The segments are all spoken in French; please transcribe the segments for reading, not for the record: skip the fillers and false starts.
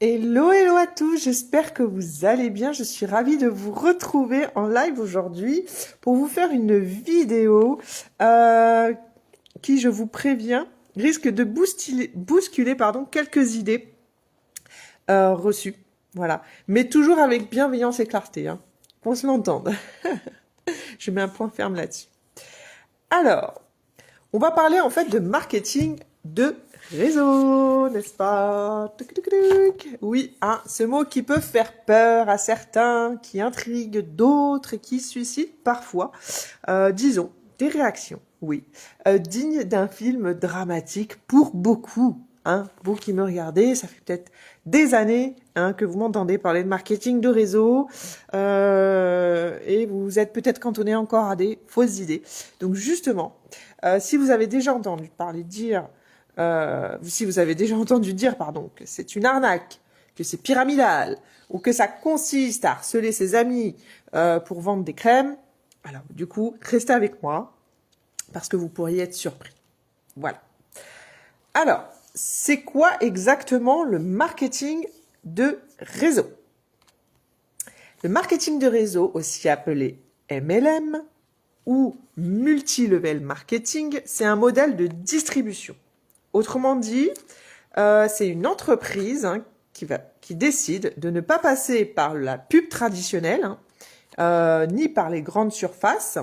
Hello, hello à tous, j'espère que vous allez bien. Je suis ravie de vous retrouver en live aujourd'hui pour vous faire une vidéo euh, qui, je vous préviens, risque de bousculer quelques idées reçues. Voilà, mais toujours avec bienveillance et clarté, hein, qu'on se l'entende. Je mets un point ferme là-dessus. Alors, on va parler en fait de marketing de réseau, n'est-ce pas? Tuc, tuc, tuc. Oui, hein, ce mot qui peut faire peur à certains, qui intrigue d'autres et qui suscite parfois, disons, des réactions, oui, dignes d'un film dramatique pour beaucoup. Hein, vous qui me regardez, ça fait peut-être des années que vous m'entendez parler de marketing de réseau et vous êtes peut-être cantonné encore à des fausses idées. Donc justement, si vous avez déjà entendu dire, pardon, que c'est une arnaque, que c'est pyramidal, ou que ça consiste à harceler ses amis pour vendre des crèmes, alors du coup, restez avec moi, parce que vous pourriez être surpris. Voilà. Alors, c'est quoi exactement le marketing de réseau? Le marketing de réseau, aussi appelé MLM, ou multi-level marketing, c'est un modèle de distribution. Autrement dit, c'est une entreprise qui décide de ne pas passer par la pub traditionnelle, ni par les grandes surfaces,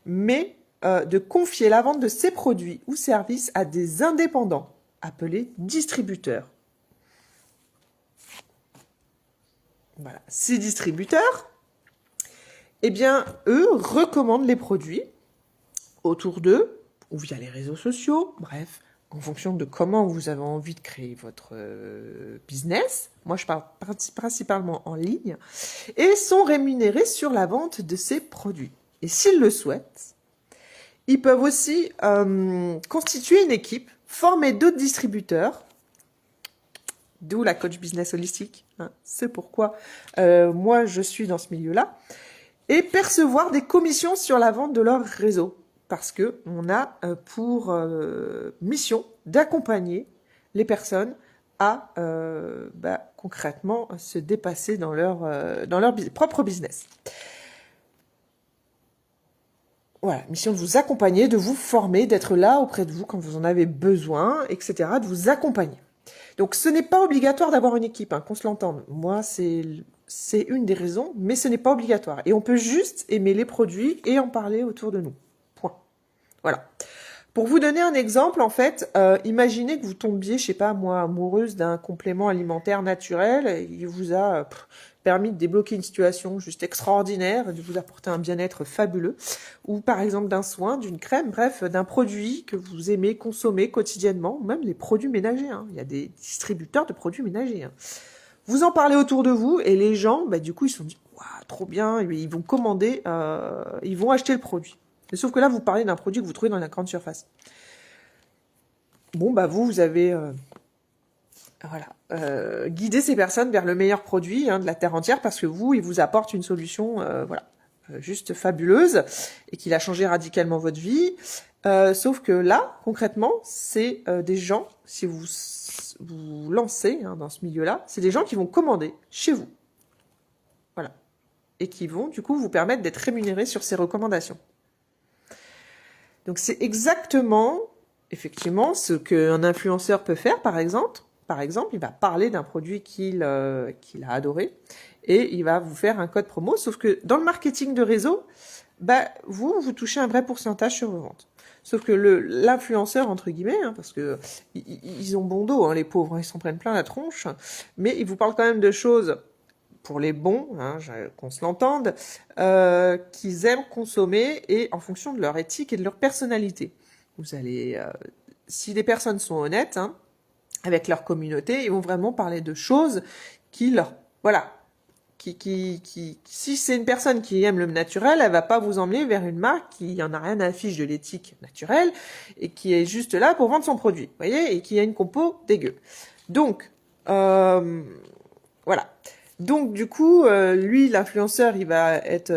mais de confier la vente de ses produits ou services à des indépendants, appelés distributeurs. Voilà. Ces distributeurs, eh bien, eux recommandent les produits autour d'eux, ou via les réseaux sociaux, bref, en fonction de comment vous avez envie de créer votre business. Moi, je parle principalement en ligne, et sont rémunérés sur la vente de ces produits. Et s'ils le souhaitent, ils peuvent aussi constituer une équipe, former d'autres distributeurs, d'où la coach business holistique, hein, c'est pourquoi moi je suis dans ce milieu-là, et percevoir des commissions sur la vente de leur réseau. Parce que on a pour mission d'accompagner les personnes à concrètement se dépasser dans leur propre business. Voilà, mission de vous accompagner, de vous former, d'être là auprès de vous quand vous en avez besoin, etc., de vous accompagner. Donc ce n'est pas obligatoire d'avoir une équipe, hein, qu'on se l'entende. Moi, c'est une des raisons, mais ce n'est pas obligatoire. Et on peut juste aimer les produits et en parler autour de nous. Point. Voilà. Pour vous donner un exemple, en fait, imaginez que vous tombiez, je sais pas moi, amoureuse d'un complément alimentaire naturel, et il vous a permis de débloquer une situation juste extraordinaire, de vous apporter un bien-être fabuleux, ou par exemple d'un soin, d'une crème, bref, d'un produit que vous aimez consommer quotidiennement, ou même les produits ménagers. Hein. Il y a des distributeurs de produits ménagers. Hein. Vous en parlez autour de vous, et les gens, du coup, ils se sont dit, waouh, trop bien, et ils vont commander, ils vont acheter le produit. Sauf que là, vous parlez d'un produit que vous trouvez dans la grande surface. Bon, vous avez guidé ces personnes vers le meilleur produit de la Terre entière parce que il vous apporte une solution juste fabuleuse et qui a changé radicalement votre vie. Sauf que là, concrètement, c'est des gens, si vous vous lancez dans ce milieu-là, c'est des gens qui vont commander chez vous. Voilà. Et qui vont, du coup, vous permettre d'être rémunérés sur ces recommandations. Donc c'est exactement, effectivement, ce qu'un influenceur peut faire, par exemple. Par exemple, il va parler d'un produit qu'il a adoré et il va vous faire un code promo. Sauf que dans le marketing de réseau, vous touchez un vrai pourcentage sur vos ventes. Sauf que l'influenceur, entre guillemets, parce que ils ont bon dos, les pauvres, ils s'en prennent plein la tronche, mais ils vous parlent quand même de choses pour les bons, qu'on se l'entende, qu'ils aiment consommer et en fonction de leur éthique et de leur personnalité. Vous allez, si les personnes sont honnêtes, avec leur communauté, ils vont vraiment parler de choses qui leur, si c'est une personne qui aime le naturel, elle va pas vous emmener vers une marque qui en a rien à fiche de l'éthique naturelle et qui est juste là pour vendre son produit, voyez, et qui a une compo dégueu. Donc, voilà. Donc du coup, lui, l'influenceur, il va être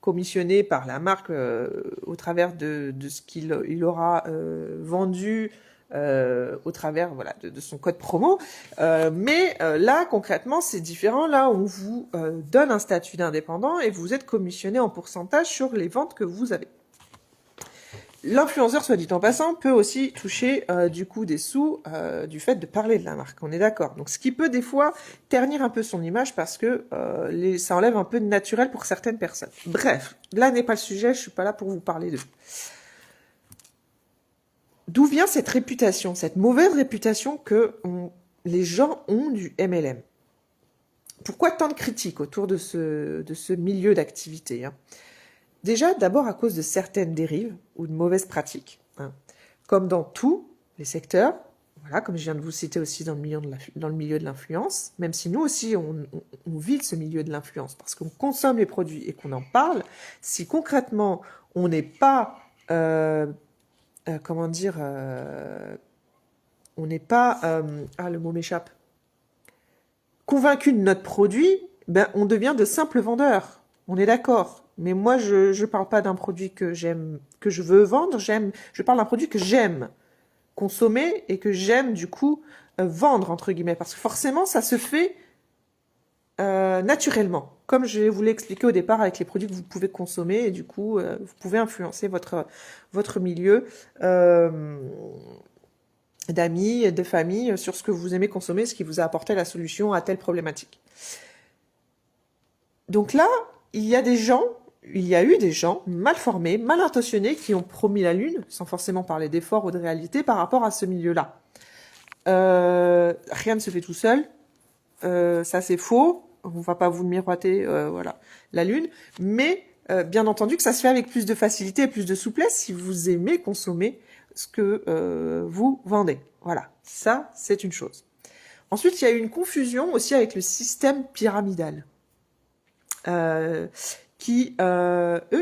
commissionné par la marque au travers de ce qu'il aura vendu au travers voilà, de son code promo. Mais là, concrètement, c'est différent. Là, on vous donne un statut d'indépendant et vous êtes commissionné en pourcentage sur les ventes que vous avez. L'influenceur, soit dit en passant, peut aussi toucher du coup des sous du fait de parler de la marque, on est d'accord. Donc ce qui peut des fois ternir un peu son image parce que ça enlève un peu de naturel pour certaines personnes. Bref, là n'est pas le sujet, je suis pas là pour vous parler d'eux. D'où vient cette réputation, cette mauvaise réputation que les gens ont du MLM? Pourquoi tant de critiques autour de ce milieu d'activité, hein? Déjà, d'abord à cause de certaines dérives ou de mauvaises pratiques, hein. Comme dans tous les secteurs, voilà, comme je viens de vous citer aussi dans le milieu de l'influence, même si nous aussi on vit de ce milieu de l'influence, parce qu'on consomme les produits et qu'on en parle, si concrètement on n'est pas, on n'est pas, le mot m'échappe, convaincu de notre produit, ben on devient de simples vendeurs. On est d'accord. Mais moi, je parle pas d'un produit que j'aime, que je veux vendre. Je parle d'un produit que j'aime consommer et que j'aime du coup vendre entre guillemets, parce que forcément, ça se fait naturellement, comme je vous l'ai expliqué au départ avec les produits que vous pouvez consommer et du coup, vous pouvez influencer votre milieu d'amis, de famille sur ce que vous aimez consommer, ce qui vous a apporté la solution à telle problématique. Donc là, il y a eu des gens mal formés, mal intentionnés qui ont promis la lune, sans forcément parler d'effort ou de réalité par rapport à ce milieu-là. Rien ne se fait tout seul, ça c'est faux, on va pas vous le miroiter, voilà, la lune, mais bien entendu que ça se fait avec plus de facilité et plus de souplesse si vous aimez consommer ce que vous vendez. Voilà, ça c'est une chose. Ensuite, il y a eu une confusion aussi avec le système pyramidal. Qui,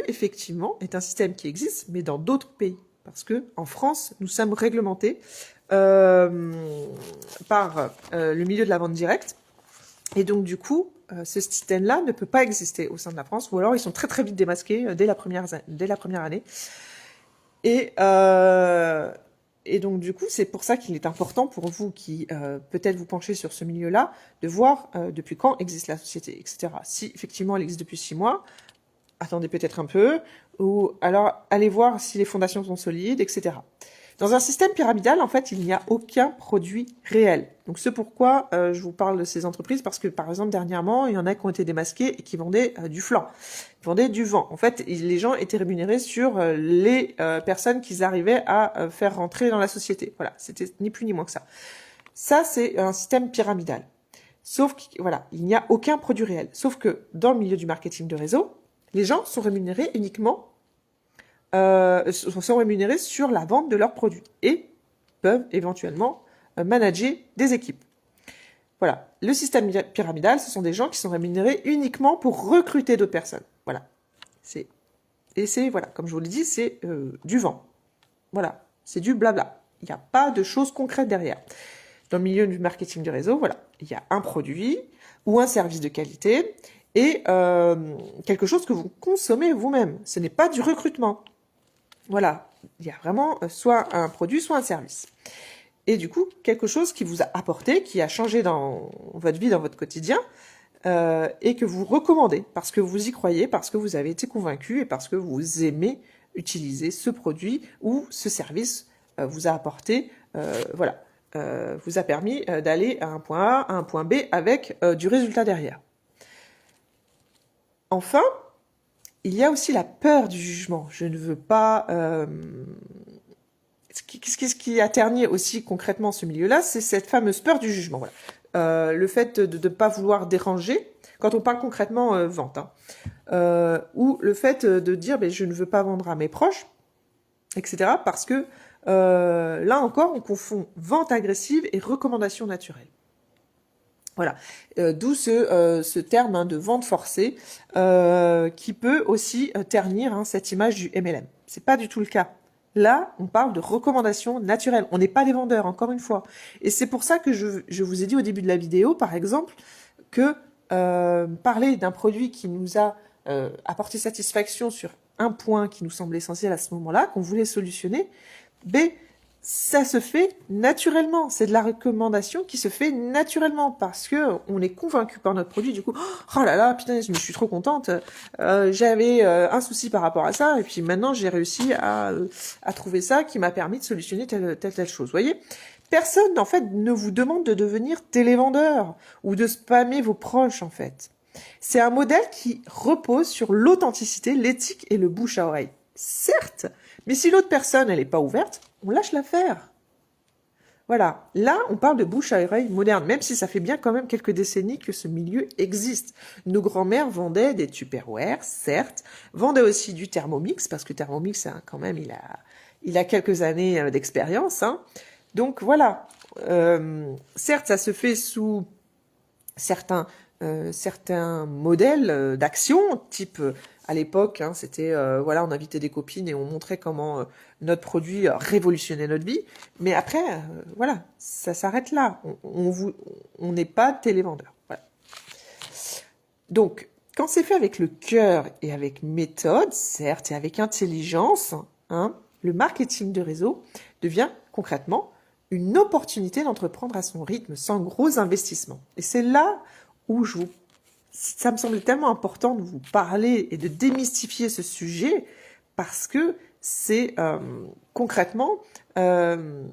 effectivement, est un système qui existe, mais dans d'autres pays. Parce que en France, nous sommes réglementés par le milieu de la vente directe. Et donc, du coup, ce système-là ne peut pas exister au sein de la France, ou alors ils sont très très vite démasqués dès la première année. Et donc, du coup, c'est pour ça qu'il est important pour vous qui peut-être vous penchez sur ce milieu-là, de voir depuis quand existe la société, etc. Si effectivement elle existe depuis 6 mois, attendez peut-être un peu, ou alors allez voir si les fondations sont solides, etc. Dans un système pyramidal, en fait, il n'y a aucun produit réel. Donc c'est pourquoi je vous parle de ces entreprises, parce que par exemple dernièrement, il y en a qui ont été démasqués et qui vendaient du flan, ils vendaient du vent. En fait, les gens étaient rémunérés sur les personnes qu'ils arrivaient à faire rentrer dans la société. Voilà, c'était ni plus ni moins que ça. Ça, c'est un système pyramidal. Sauf que, voilà, il n'y a aucun produit réel. Sauf que dans le milieu du marketing de réseau, les gens sont rémunérés uniquement sont rémunérés sur la vente de leurs produits et peuvent éventuellement manager des équipes. Voilà. Le système pyramidal, ce sont des gens qui sont rémunérés uniquement pour recruter d'autres personnes. Voilà. Voilà, comme je vous l'ai dit, c'est du vent. Voilà. C'est du blabla. Il n'y a pas de choses concrètes derrière. Dans le milieu du marketing de réseau, voilà. Il y a un produit ou un service de qualité et quelque chose que vous consommez vous-même. Ce n'est pas du recrutement. Voilà, il y a vraiment soit un produit, soit un service. Et du coup, quelque chose qui vous a apporté, qui a changé dans votre vie, dans votre quotidien, et que vous recommandez, parce que vous y croyez, parce que vous avez été convaincu, et parce que vous aimez utiliser ce produit ou ce service vous a apporté, vous a permis d'aller à un point A, à un point B, avec du résultat derrière. Enfin, il y a aussi la peur du jugement. Je ne veux pas... Ce qui a terni aussi concrètement ce milieu-là, c'est cette fameuse peur du jugement. Voilà. Le fait de ne pas vouloir déranger, quand on parle concrètement vente, hein, ou le fait de dire je ne veux pas vendre à mes proches, etc. Parce que là encore, on confond vente agressive et recommandation naturelle. Voilà, d'où ce terme de vente forcée qui peut aussi ternir cette image du MLM. C'est pas du tout le cas. Là, on parle de recommandation naturelle. On n'est pas des vendeurs, encore une fois. Et c'est pour ça que je vous ai dit au début de la vidéo, par exemple, que parler d'un produit qui nous a apporté satisfaction sur un point qui nous semble essentiel à ce moment-là, qu'on voulait solutionner, ça se fait naturellement. C'est de la recommandation qui se fait naturellement parce que on est convaincu par notre produit. Du coup, oh là là, putain, je suis trop contente. J'avais un souci par rapport à ça et puis maintenant j'ai réussi à trouver ça qui m'a permis de solutionner telle chose. Vous voyez, personne en fait ne vous demande de devenir télévendeur ou de spammer vos proches en fait. C'est un modèle qui repose sur l'authenticité, l'éthique et le bouche à oreille. Certes, mais si l'autre personne, elle n'est pas ouverte, on lâche l'affaire. Voilà. Là, on parle de bouche à oreille moderne, même si ça fait bien quand même quelques décennies que ce milieu existe. Nos grands-mères vendaient des Tupperware, certes, vendaient aussi du Thermomix, parce que Thermomix, hein, quand même, il a quelques années d'expérience. Hein. Donc voilà. Certes, ça se fait sous certains modèles d'action, type à l'époque, hein, c'était voilà, on invitait des copines et on montrait comment notre produit révolutionnait notre vie. Mais après, voilà, ça s'arrête là. On n'est pas télévendeur. Voilà. Donc, quand c'est fait avec le cœur et avec méthode, certes, et avec intelligence, hein, le marketing de réseau devient concrètement une opportunité d'entreprendre à son rythme, sans gros investissements. Et c'est là où ça me semble tellement important de vous parler et de démystifier ce sujet parce que c'est concrètement une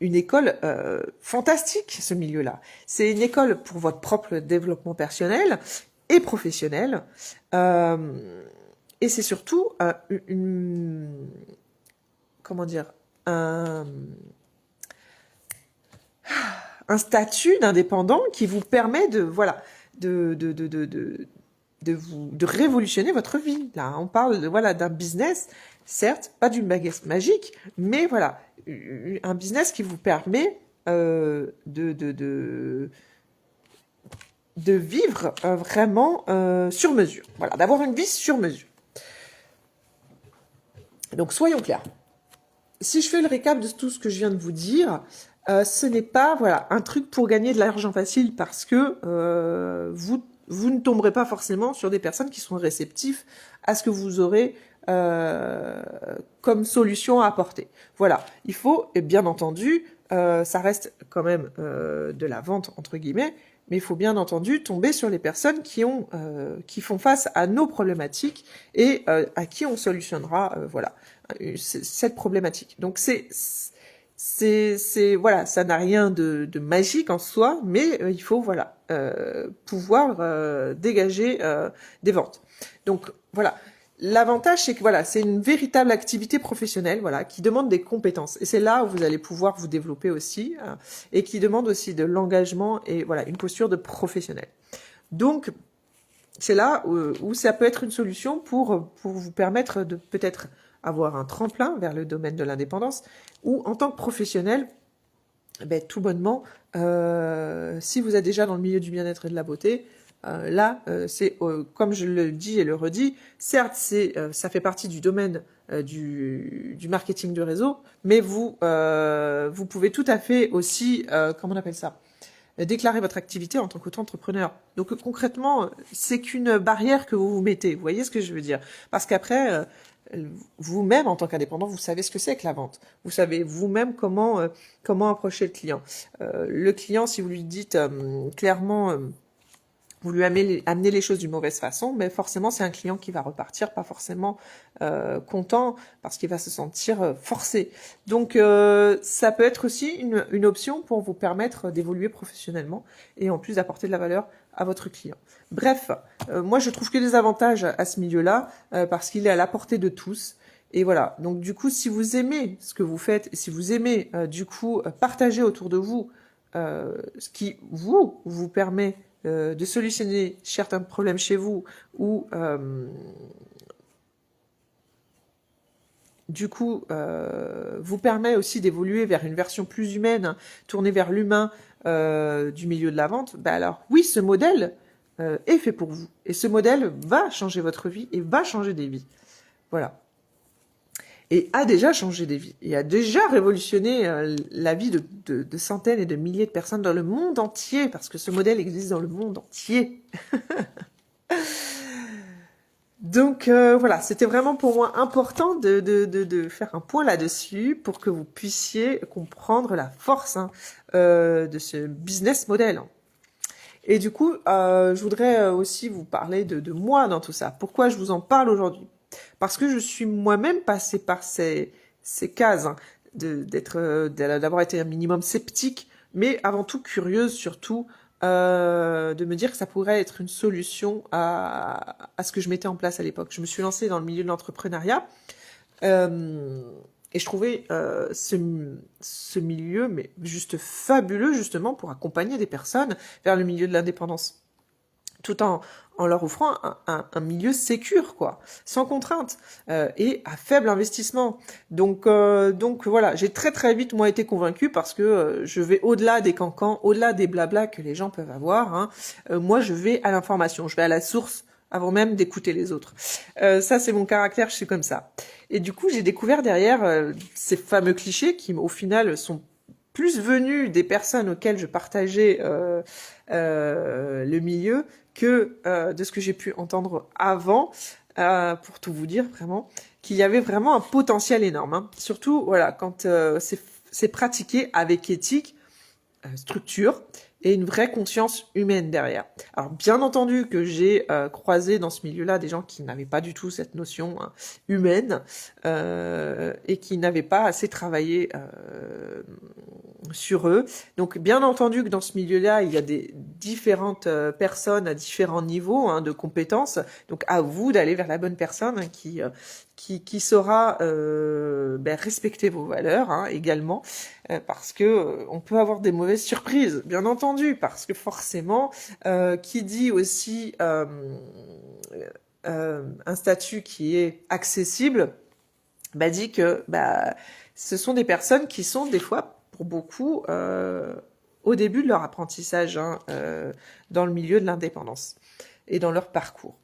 école fantastique, ce milieu-là. C'est une école pour votre propre développement personnel et professionnel. Et c'est surtout comment dire, un statut d'indépendant qui vous permet de révolutionner votre vie. Là, on parle d'un business, certes, pas d'une baguette magique, mais voilà, un business qui vous permet de vivre vraiment sur mesure. Voilà, d'avoir une vie sur mesure. Donc, soyons clairs. Si je fais le récap de tout ce que je viens de vous dire, ce n'est pas un truc pour gagner de l'argent facile parce que vous ne tomberez pas forcément sur des personnes qui sont réceptives à ce que vous aurez comme solution à apporter. Voilà, il faut, et bien entendu, ça reste quand même de la vente entre guillemets, mais il faut bien entendu tomber sur les personnes qui font face à nos problématiques et à qui on solutionnera cette problématique. Donc voilà, ça n'a rien de magique en soi, mais il faut pouvoir dégager des ventes. Donc voilà, l'avantage c'est que c'est une véritable activité professionnelle, qui demande des compétences. Et c'est là où vous allez pouvoir vous développer aussi, et qui demande aussi de l'engagement et une posture de professionnel. Donc c'est là où ça peut être une solution pour vous permettre de peut-être avoir un tremplin vers le domaine de l'indépendance, ou en tant que professionnel, tout bonnement, si vous êtes déjà dans le milieu du bien-être et de la beauté, c'est comme je le dis et le redis, certes ça fait partie du domaine du marketing de réseau, mais vous pouvez tout à fait aussi, comment on appelle ça, déclarer votre activité en tant qu'auto-entrepreneur. Donc concrètement, c'est qu'une barrière que vous vous mettez. Vous voyez ce que je veux dire? Parce qu'après, vous-même, en tant qu'indépendant, vous savez ce que c'est que la vente. Vous savez vous-même comment approcher le client. Le client, si vous lui dites clairement, vous lui amenez les choses d'une mauvaise façon, mais forcément, c'est un client qui va repartir pas forcément content parce qu'il va se sentir forcé. Donc, ça peut être aussi une option pour vous permettre d'évoluer professionnellement et en plus d'apporter de la valeur à votre client. Bref, moi, je trouve que des avantages à ce milieu-là parce qu'il est à la portée de tous. Et voilà. Donc, du coup, si vous aimez ce que vous faites, si vous aimez, partager autour de vous ce qui vous permet de solutionner certains problèmes chez vous ou vous permet aussi d'évoluer vers une version plus humaine, tournée vers l'humain du milieu de la vente, alors oui, ce modèle est fait pour vous. Et ce modèle va changer votre vie et va changer des vies. Voilà. Et a déjà changé des vies, et a déjà révolutionné la vie de centaines et de milliers de personnes dans le monde entier, parce que ce modèle existe dans le monde entier. Donc voilà, c'était vraiment pour moi important de faire un point là-dessus pour que vous puissiez comprendre la force de ce business model. Et du coup, je voudrais aussi vous parler de moi dans tout ça. Pourquoi je vous en parle aujourd'hui? Parce que je suis moi-même passée par ces cases, d'avoir été un minimum sceptique, mais avant tout curieuse surtout, de me dire que ça pourrait être une solution à ce que je mettais en place à l'époque. Je me suis lancée dans le milieu de l'entrepreneuriat. Euh, et je trouvais ce milieu mais juste fabuleux justement pour accompagner des personnes vers le milieu de l'indépendance, tout en leur offrant un milieu sécure, quoi, sans contrainte et à faible investissement. Donc voilà, j'ai très très vite moi été convaincue parce que je vais au-delà des cancans, au-delà des blablas que les gens peuvent avoir. Moi, je vais à l'information, je vais à la source avant même d'écouter les autres. Ça, c'est mon caractère, je suis comme ça. Et du coup, j'ai découvert derrière ces fameux clichés qui, au final, sont plus venus des personnes auxquelles je partageais le milieu que de ce que j'ai pu entendre avant, pour tout vous dire vraiment, qu'il y avait vraiment un potentiel énorme. Surtout, voilà, quand c'est pratiqué avec éthique, structure et une vraie conscience humaine derrière. Alors bien entendu que j'ai croisé dans ce milieu-là des gens qui n'avaient pas du tout cette notion humaine et qui n'avaient pas assez travaillé sur eux. Donc bien entendu que dans ce milieu-là, il y a des différentes personnes à différents niveaux de compétences. Donc à vous d'aller vers la bonne personne qui saura respecter vos valeurs également, parce que on peut avoir des mauvaises surprises, bien entendu, parce que forcément, qui dit aussi un statut qui est accessible, dit que ce sont des personnes qui sont des fois, pour beaucoup, au début de leur apprentissage dans le milieu de l'indépendance et dans leur parcours.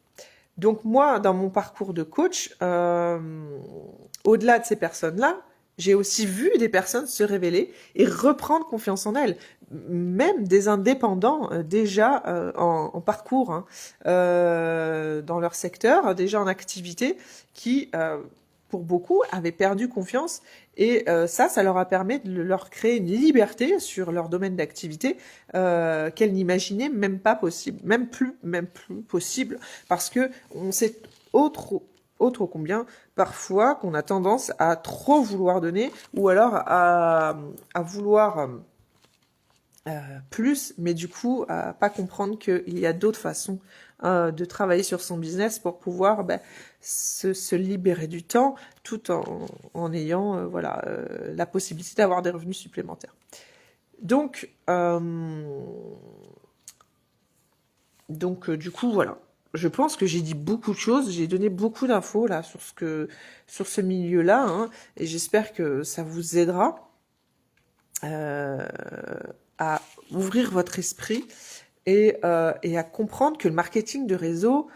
Donc moi, dans mon parcours de coach, au-delà de ces personnes-là, j'ai aussi vu des personnes se révéler et reprendre confiance en elles, même des indépendants déjà en parcours dans leur secteur, déjà en activité, qui pour beaucoup avaient perdu confiance et ça leur a permis de leur créer une liberté sur leur domaine d'activité qu'elles n'imaginaient même pas possible, même plus possible, parce que on sait autre combien parfois qu'on a tendance à trop vouloir donner ou alors à vouloir plus, mais du coup à pas comprendre qu'il y a d'autres façons de travailler sur son business pour pouvoir se libérer du temps tout en ayant la possibilité d'avoir des revenus supplémentaires. Donc du coup voilà. Je pense que j'ai dit beaucoup de choses, j'ai donné beaucoup d'infos là sur ce milieu-là, et j'espère que ça vous aidera à ouvrir votre esprit et à comprendre que le marketing de réseau,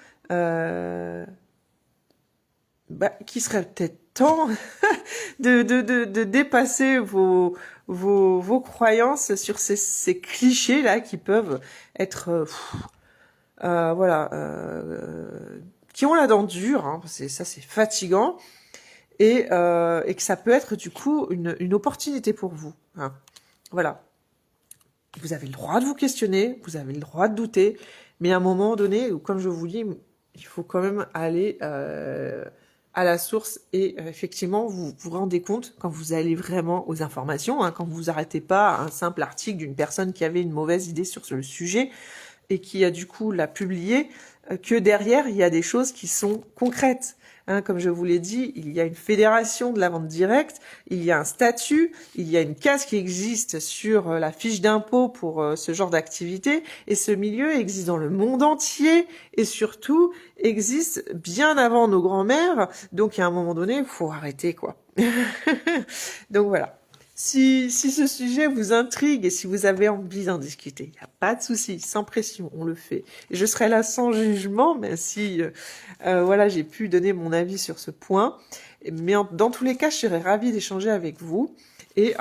qu'il serait peut-être temps de dépasser vos croyances sur ces clichés là qui peuvent être qui ont la dent dure, c'est fatigant, et que ça peut être du coup une opportunité pour vous. Voilà. Vous avez le droit de vous questionner, vous avez le droit de douter, mais à un moment donné, comme je vous dis, il faut quand même aller à la source et effectivement vous vous rendez compte quand vous allez vraiment aux informations, quand vous arrêtez pas un simple article d'une personne qui avait une mauvaise idée sur le sujet et qui a du coup l'a publié, que derrière il y a des choses qui sont concrètes. Comme je vous l'ai dit, il y a une fédération de la vente directe, il y a un statut, il y a une case qui existe sur la fiche d'impôt pour ce genre d'activité, et ce milieu existe dans le monde entier, et surtout existe bien avant nos grands-mères, donc à un moment donné, il faut arrêter, quoi. Donc voilà. Si ce sujet vous intrigue et si vous avez envie d'en discuter, il n'y a pas de souci, sans pression, on le fait. Et je serai là sans jugement, mais si j'ai pu donner mon avis sur ce point. Mais dans tous les cas, je serais ravie d'échanger avec vous. Et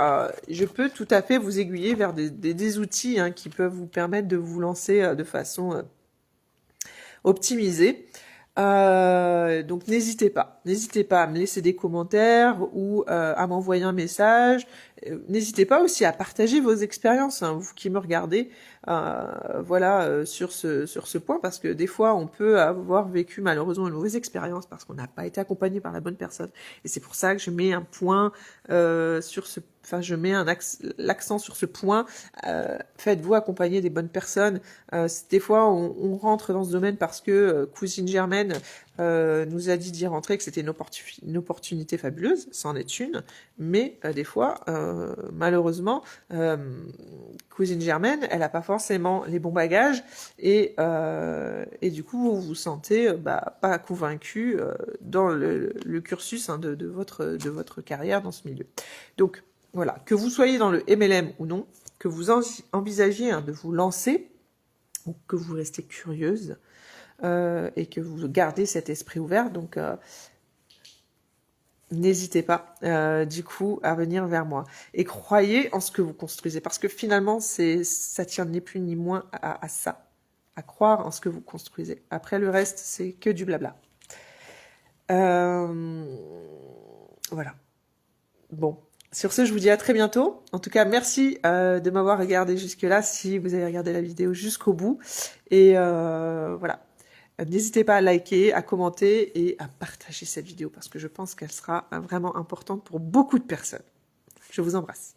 je peux tout à fait vous aiguiller vers des outils qui peuvent vous permettre de vous lancer de façon optimisée. Donc n'hésitez pas à me laisser des commentaires ou à m'envoyer un message. N'hésitez pas aussi à partager vos expériences, hein, vous qui me regardez, voilà, sur ce point, parce que des fois on peut avoir vécu malheureusement une mauvaise expérience parce qu'on n'a pas été accompagné par la bonne personne. Et c'est pour ça que je mets un point je mets l'accent sur ce point. Faites-vous accompagner des bonnes personnes. Des fois, on rentre dans ce domaine parce que Cousine Germaine nous a dit d'y rentrer, que c'était une opportunité fabuleuse, c'en est une, mais des fois, malheureusement, Cousine Germaine, elle n'a pas forcément les bons bagages, et du coup, vous vous sentez pas convaincu dans le cursus, hein, de votre carrière dans ce milieu. Donc, voilà, que vous soyez dans le MLM ou non, que vous envisagiez, hein, de vous lancer, ou que vous restez curieuse, et que vous gardez cet esprit ouvert, donc n'hésitez pas du coup à venir vers moi. Et croyez en ce que vous construisez, parce que finalement, ça tient ni plus ni moins à ça, à croire en ce que vous construisez. Après, le reste, c'est que du blabla. Voilà. Bon. Sur ce, je vous dis à très bientôt. En tout cas, merci de m'avoir regardé jusque-là, si vous avez regardé la vidéo jusqu'au bout. Et voilà. N'hésitez pas à liker, à commenter et à partager cette vidéo, parce que je pense qu'elle sera vraiment importante pour beaucoup de personnes. Je vous embrasse.